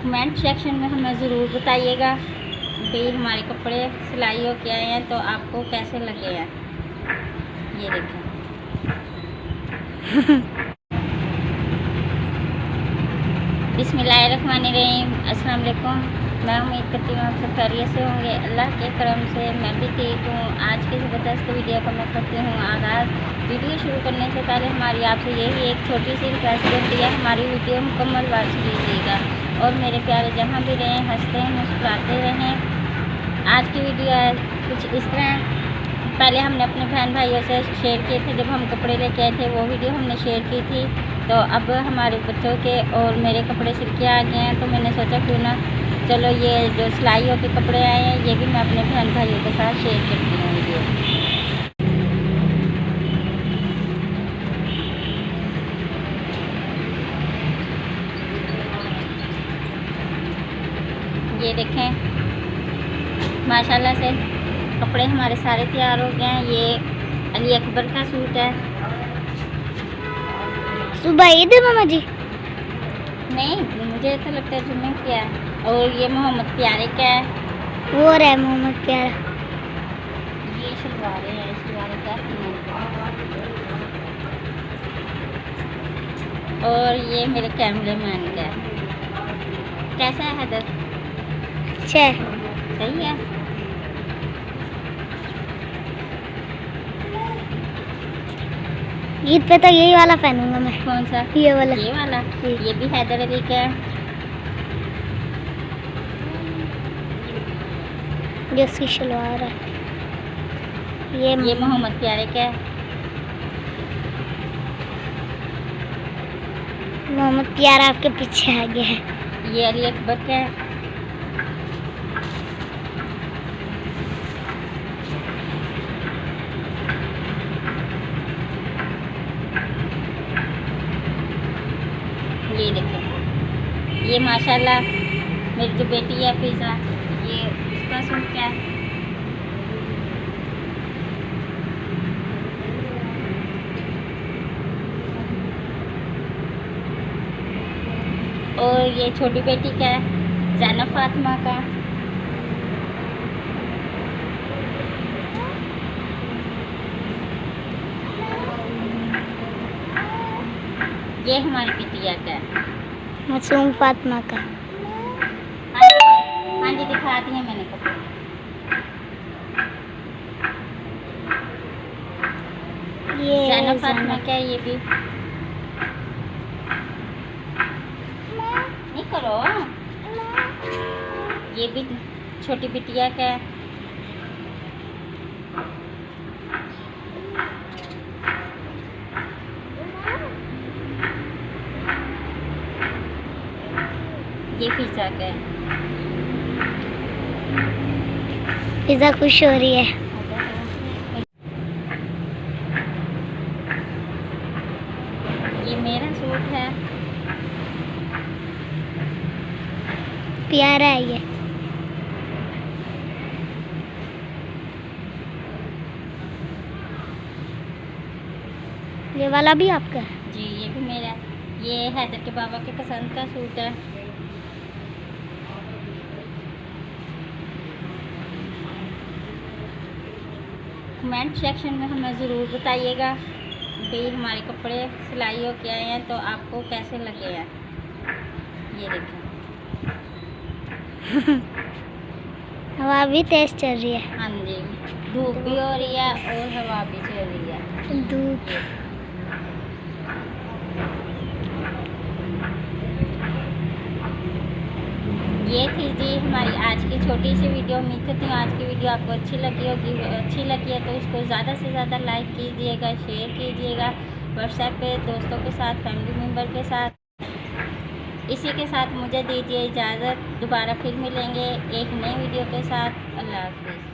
Comment section में हमें ज़रूर बताइएगा भाई हमारे कपड़े सिलाई हो के आए हैं तो आपको कैसे लगे हैं। ये देखें बिस्मिल्लाहिर्रहमानिर्रहीम। अस्सलाम वालेकुम। मैं उम्मीद करती हूँ आप सब खैरियत से होंगे। अल्लाह के करम से मैं भी ठीक हूँ। आज की ज़बरदस्त वीडियो को मैं करती हूँ आगाज़। वीडियो शुरू करने से पहले हमारी आपसे यही एक छोटी सी रिक्वेस्ट होती है, हमारी वीडियो मुकम्मल वॉच कीजिएगा और मेरे प्यारे जहाँ भी रहें हंसते हैं मुस्कुराते रहें। आज की वीडियो कुछ इस तरह, पहले हमने अपने बहन भाइयों से शेयर किए थे, जब हम कपड़े लेके आए थे वो वीडियो हमने शेयर की थी। तो अब हमारे बच्चों के और मेरे कपड़े सिल के आ गए हैं, तो मैंने सोचा क्यों ना चलो ये जो सिलाइयों के कपड़े आए हैं ये भी मैं अपने बहन भाइयों के साथ शेयर करती हूँ वीडियो। ये देखें माशाल्लाह से कपड़े हमारे सारे तैयार हो गए हैं। ये अली अकबर का सूट है। सुबह ईद है मामा जी? नहीं, मुझे तो लगता है जुम्मे क्या है। और ये मोहम्मद प्यारे का है। वो है मोहम्मद प्यारा। ये शलवारें हैं, शलवारें क्या और ये मेरे कैमरे मैन का है। कैसा है हैदर? अच्छा है। सही है। ईद पे तो यही वाला पहनूंगा मैं। कौन सा? ये वाला। ये वाला। ये भी हैदर अली का है। जो उसकी शलवार है ये मोहम्मद प्यारे का है। मोहम्मद प्यारा आपके पीछे आ गया है। ये अली अकबर का है। ये देखो ये माशाल्लाह मेरी जो बेटी है फिजा, ये उसका सूट क्या है। और ये छोटी बेटी का है, ज़ैनब फातिमा का। ये हमारी बिटिया का है, मासूम फातिमा का। हाँ जी दिखा दी है मैंने कपड़े। ये ज़ैनब फातिमा का है। ये भी नहीं करो। ये भी छोटी बिटिया का है। ये फिजा का है। फिजा खुश हो रही है। ये मेरा सूट है। प्यारा है ये। ये वाला भी आपका है? जी ये भी मेरा है। ये हैदर के बाबा के पसंद का सूट है। कमेंट सेक्शन में हमें ज़रूर बताइएगा भाई हमारे कपड़े सिलाई हो के आए हैं तो आपको कैसे लगे हैं। ये देखें हवा भी तेज चल रही है। हाँ जी, धूप भी हो रही है और हवा भी चल रही है। धूप। ये थी जी हमारी आज की छोटी सी वीडियो। उम्मीद करती हूँ आज की वीडियो आपको अच्छी लगी होगी। अच्छी लगी है तो इसको ज़्यादा से ज़्यादा लाइक कीजिएगा, शेयर कीजिएगा व्हाट्सएप पे दोस्तों के साथ, फैमिली मेम्बर के साथ। इसी के साथ मुझे दीजिए इजाज़त। दोबारा फिर मिलेंगे एक नई वीडियो के साथ। अल्लाह हाफिज़।